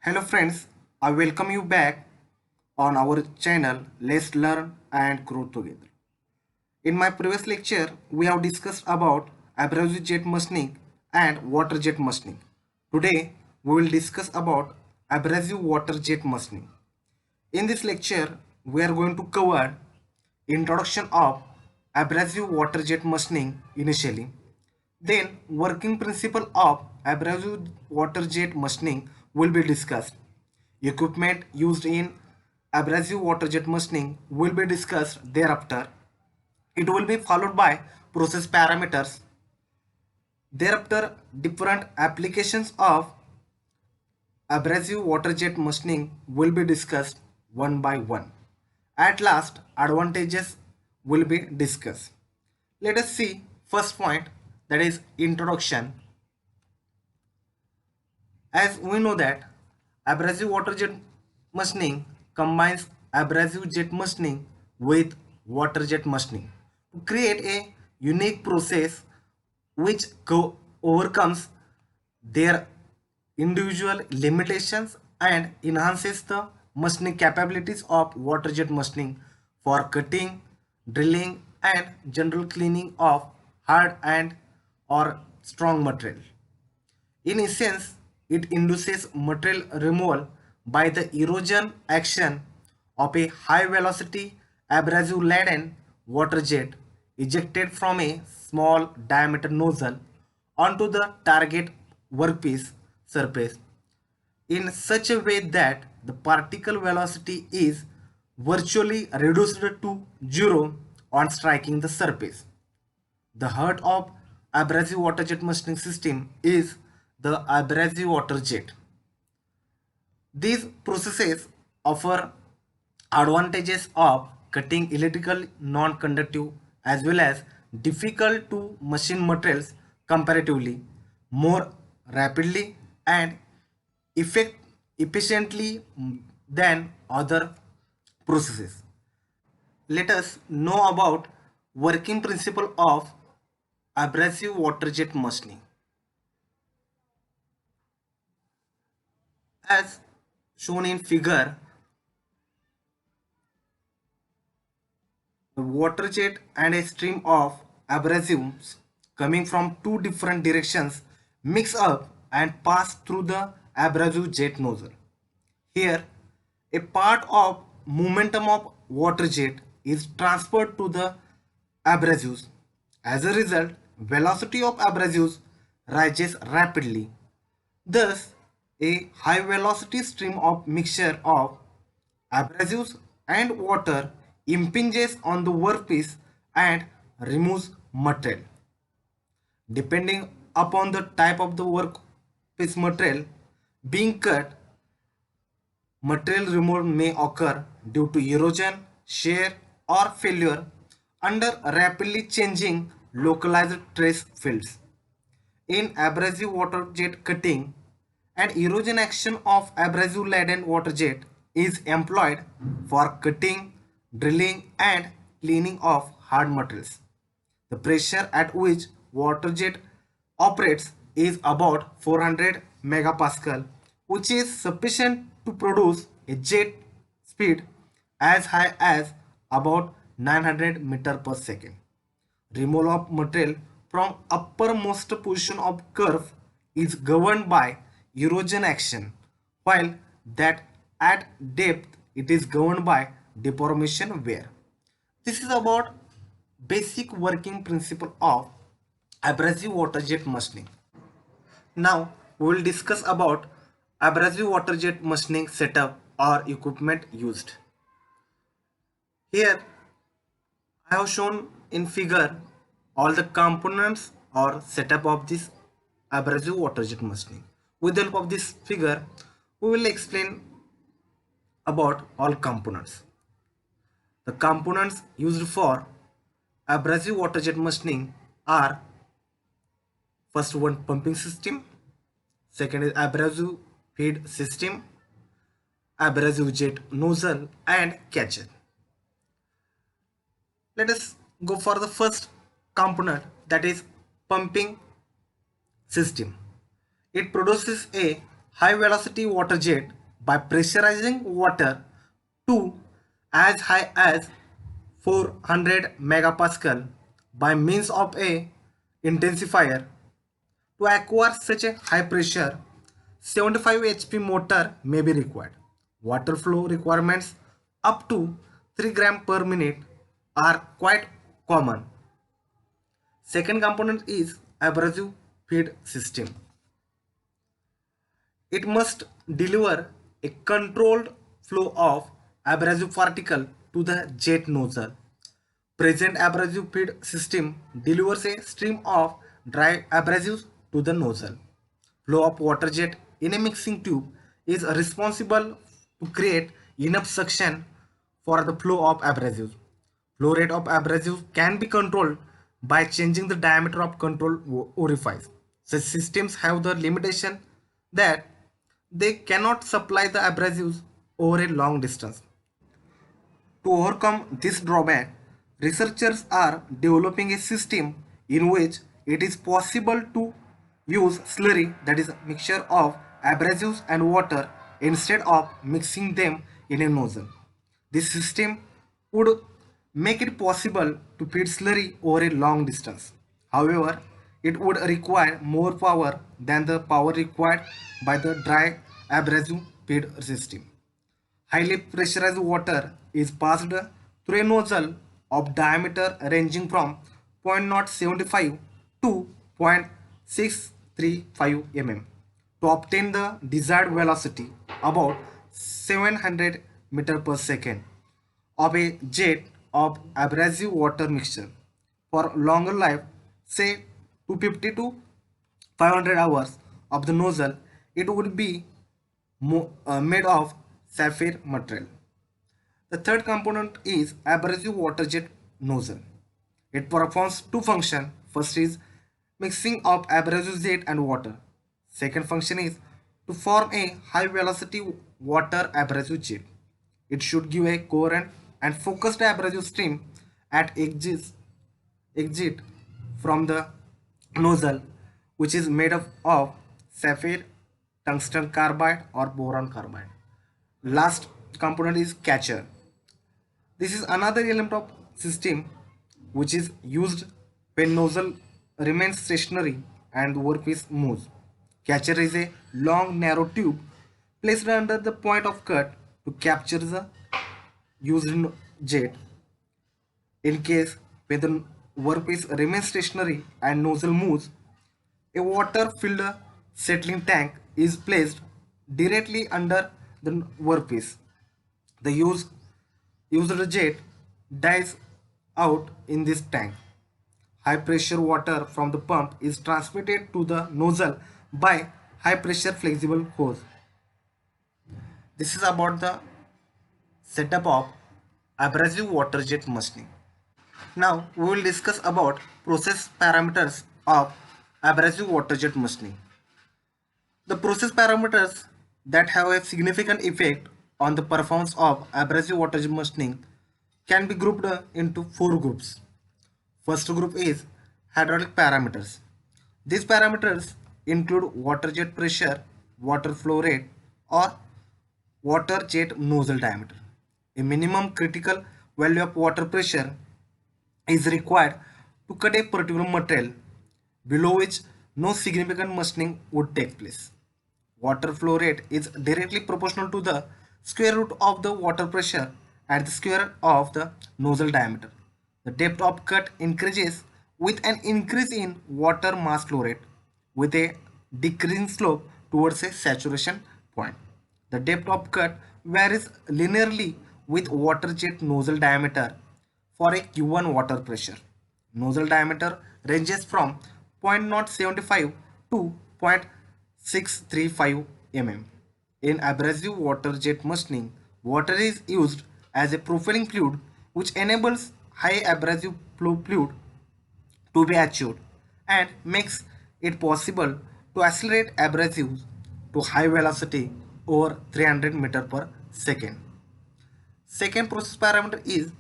Hello friends, I welcome you back on our channel Let's Learn and Grow Together. In my previous lecture, we have discussed about abrasive jet machining and water jet machining. Today, we will discuss about abrasive water jet machining. In this lecture, we are going to cover introduction of abrasive water jet machining initially, then working principle of abrasive water jet machining will be discussed. Equipment used in abrasive water jet machining will be discussed thereafter. It will be followed by process parameters. Thereafter, different applications of abrasive water jet machining will be discussed one by one. At last, advantages will be discussed. Let us see first point, that is introduction. As we know that abrasive water jet machining combines abrasive jet machining with water jet machining to create a unique process which overcomes their individual limitations and enhances the machining capabilities of water jet machining for cutting, drilling and general cleaning of hard and or strong material. In essence, it induces material removal by the erosion action of a high velocity abrasive laden water jet ejected from a small diameter nozzle onto the target workpiece surface in such a way that the particle velocity is virtually reduced to zero on striking the surface. The heart of abrasive water jet machining system is the abrasive water jet. These processes offer advantages of cutting electrical non-conductive as well as difficult to machine materials comparatively more rapidly and effect efficiently than other processes. Let us know about working principle of abrasive water jet machining. As shown in figure, the water jet and a stream of abrasives coming from two different directions mix up and pass through the abrasive jet nozzle. Here, a part of momentum of water jet is transferred to the abrasives. As a result, velocity of abrasives rises rapidly. Thus, a high velocity stream of mixture of abrasives and water impinges on the workpiece and removes material. Depending upon the type of the workpiece material being cut, material removal may occur due to erosion, shear, or failure under rapidly changing localized trace fields. In abrasive water jet cutting, an erosion action of abrasive laden water jet is employed for cutting, drilling, and cleaning of hard materials. The pressure at which water jet operates is about 400 megapascal, which is sufficient to produce a jet speed as high as about 900 meter per second. Removal of material from uppermost position of curve is governed by erosion action, while that at depth it is governed by deformation wear. This is about basic working principle of abrasive water jet machining. Now we will discuss about abrasive water jet machining setup or equipment used. Here I have shown in figure all the components or setup of this abrasive water jet machining. With the help of this figure, we will explain about all components. The components used for abrasive water jet machining are first one pumping system, second is abrasive feed system, abrasive jet nozzle and catcher. Let us go for the first component, that is pumping system. It produces a high velocity water jet by pressurizing water to as high as 400 megapascal by means of a intensifier. To acquire such a high pressure, 75 HP motor may be required. Water flow requirements up to 3 gram per minute are quite common. Second component is abrasive feed system. It must deliver a controlled flow of abrasive particle to the jet nozzle. Present abrasive feed system delivers a stream of dry abrasives to the nozzle. Flow of water jet in a mixing tube is responsible to create enough suction for the flow of abrasives. Flow rate of abrasives can be controlled by changing the diameter of control orifice. Such systems have the limitation that they cannot supply the abrasives over a long distance. To overcome this drawback, researchers are developing a system in which it is possible to use slurry, that is a mixture of abrasives and water, instead of mixing them in a nozzle. This system would make it possible to feed slurry over a long distance. However, it would require more power than the power required by the dry abrasive feed system. Highly pressurized water is passed through a nozzle of diameter ranging from 0.075 to 0.635 mm to obtain the desired velocity about 700 meter per second of a jet of abrasive water mixture. For longer life, say 250 to 500 hours of the nozzle, it would be made of sapphire material. The third component is abrasive water jet nozzle. It performs two functions. First is mixing of abrasive jet and water. Second function is to form a high velocity water abrasive jet. It should give a coherent and focused abrasive stream at exit from the nozzle, which is made up of sapphire, tungsten carbide or boron carbide. Last component is catcher. This is another element of system which is used when nozzle remains stationary and the workpiece moves. Catcher is a long narrow tube placed under the point of cut to capture the used jet. In case when the workpiece remains stationary and nozzle moves, a water-filled settling tank is placed directly under the workpiece. The used jet dies out in this tank. High pressure water from the pump is transmitted to the nozzle by high pressure flexible hose. This is about the setup of abrasive water jet machining. Now we will discuss about process parameters of abrasive water jet machining. The process parameters that have a significant effect on the performance of abrasive water jet machining can be grouped into four groups. First group is hydraulic parameters. These parameters include water jet pressure, water flow rate, or water jet nozzle diameter. A minimum critical value of water pressure is required to cut a particular material, below which no significant machining would take place. Water flow rate is directly proportional to the square root of the water pressure at the square of the nozzle diameter. The depth of cut increases with an increase in water mass flow rate, with a decreasing slope towards a saturation point. The depth of cut varies linearly with water jet nozzle diameter for a given water pressure. Nozzle diameter ranges from 0.075 to 0.635 mm. In abrasive water jet machining, water is used as a profiling fluid which enables high abrasive flow fluid to be achieved and makes it possible to accelerate abrasives to high velocity over 300 meter per second. Second process parameter is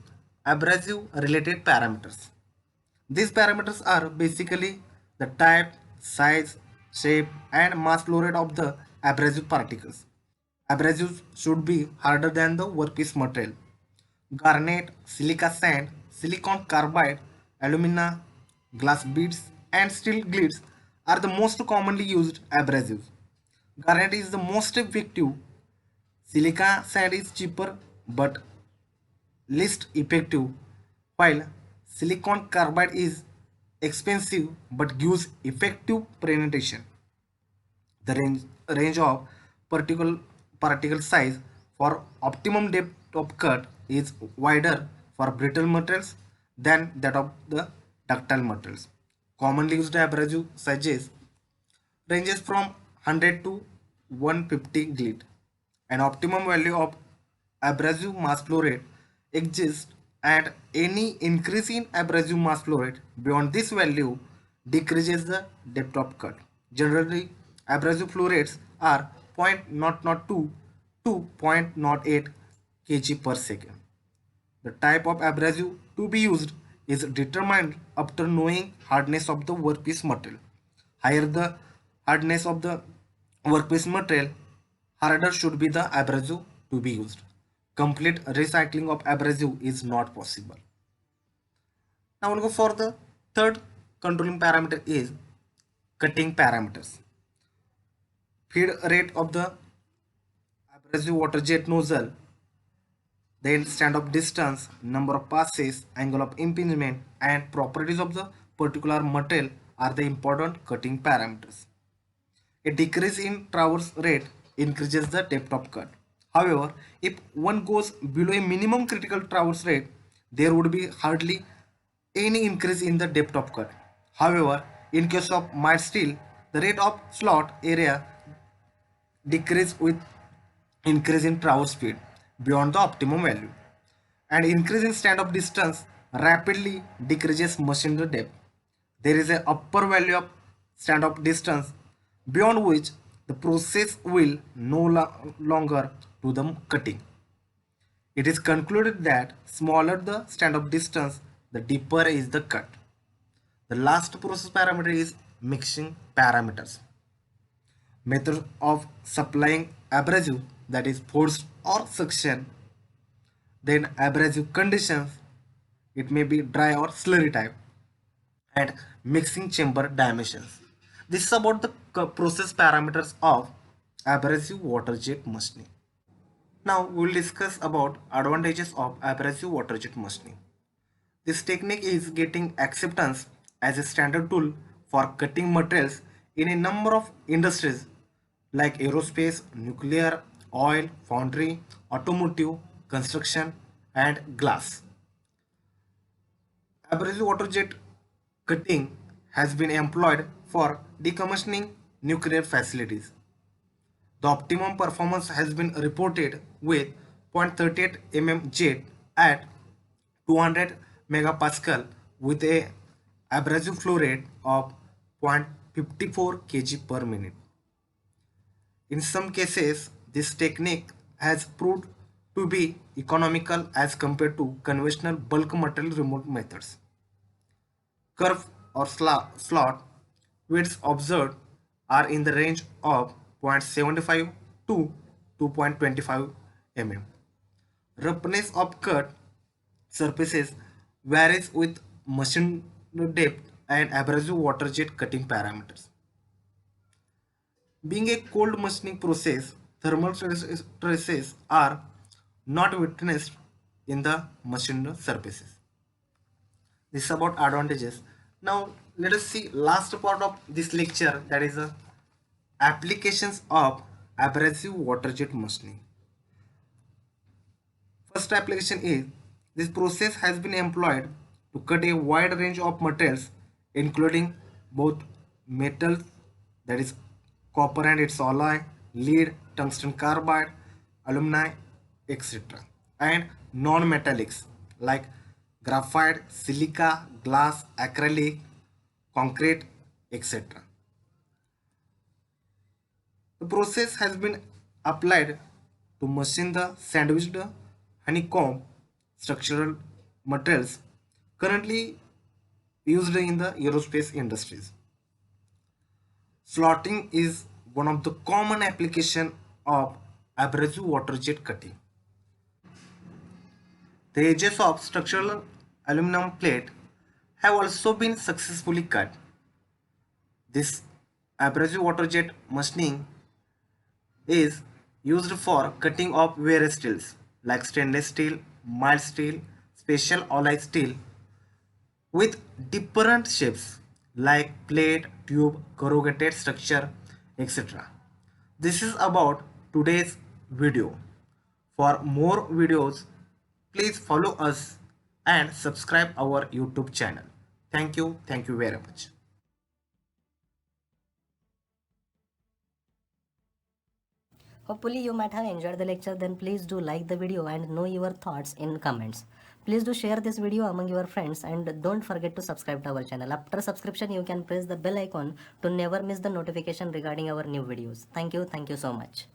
abrasive related parameters. These parameters are basically the type, size, shape and mass flow rate of the abrasive particles. Abrasives should be harder than the workpiece material. Garnet, silica sand, silicon carbide, alumina, glass beads, and steel glues are the most commonly used abrasives. Garnet is the most effective. Silica sand is cheaper but least effective, while silicon carbide is expensive but gives effective penetration. The range of particle particle size for optimum depth of cut is wider for brittle materials than that of the ductile materials. Commonly used abrasive sizes ranges from 100 to 150 grit. An optimum value of abrasive mass flow rate exists, and any increase in abrasive mass flow rate beyond this value decreases the depth of cut. Generally, abrasive flow rates are 0.002 to 0.08 kg per second. The type of abrasive to be used is determined after knowing hardness of the workpiece material. Higher the hardness of the workpiece material, harder should be the abrasive to be used. Complete recycling of abrasive is not possible. Now we'll go for the third controlling parameter is cutting parameters. Feed rate of the abrasive water jet nozzle, then stand-off distance, number of passes, angle of impingement, and properties of the particular material are the important cutting parameters. A decrease in traverse rate increases the depth of cut. However, if one goes below a minimum critical traverse rate, there would be hardly any increase in the depth of cut. However, in case of mild steel, the rate of slot area decrease with increase in traverse speed beyond the optimum value, and increase in stand-up distance rapidly decreases machine depth. There is a upper value of stand-up distance beyond which the process will no longer do the cutting. It is concluded that smaller the stand-up distance, the deeper is the cut. The last process parameter is mixing parameters. Method of supplying abrasive, that is force or suction, then abrasive conditions, it may be dry or slurry type, and mixing chamber dimensions. This is about the process parameters of abrasive water jet machining. Now we will discuss about advantages of abrasive water jet machining. This technique is getting acceptance as a standard tool for cutting materials in a number of industries like aerospace, nuclear, oil, foundry, automotive, construction, and glass. Abrasive water jet cutting has been employed for decommissioning nuclear facilities. The optimum performance has been reported with 0.38 mm jet at 200 megapascal with a abrasive flow rate of 0.54 kg per minute. In some cases, this technique has proved to be economical as compared to conventional bulk material removal methods. Curve or slot widths observed are in the range of 0.75 to 2.25 mm. Roughness of cut surfaces varies with machine depth and abrasive water jet cutting parameters. Being a cold machining process, thermal stresses are not witnessed in the machined surfaces. This is about advantages. Now let us see last part of this lecture, that is the applications of abrasive water jet machining. First application is this process has been employed to cut a wide range of materials including both metals, that is copper and its alloy, lead, tungsten carbide, alumni, etc., and non-metallics like graphite, silica, glass, acrylic, concrete, etc. The process has been applied to machine the sandwiched honeycomb structural materials currently used in the aerospace industries. Slotting is one of the common application of abrasive water jet cutting. The edges of structural aluminum plate have also been successfully cut. This abrasive water jet machining is used for cutting of various steels like stainless steel, mild steel, special alloy steel with different shapes like plate, tube, corrugated structure, etc. This is about today's video. For more videos, please follow us and subscribe our YouTube channel. Thank you. Thank you very much. Hopefully you might have enjoyed the lecture. Then please do like the video and know your thoughts in comments. Please do share this video among your friends and don't forget to subscribe to our channel. After subscription you can press the bell icon to never miss the notification regarding our new videos. Thank you so much.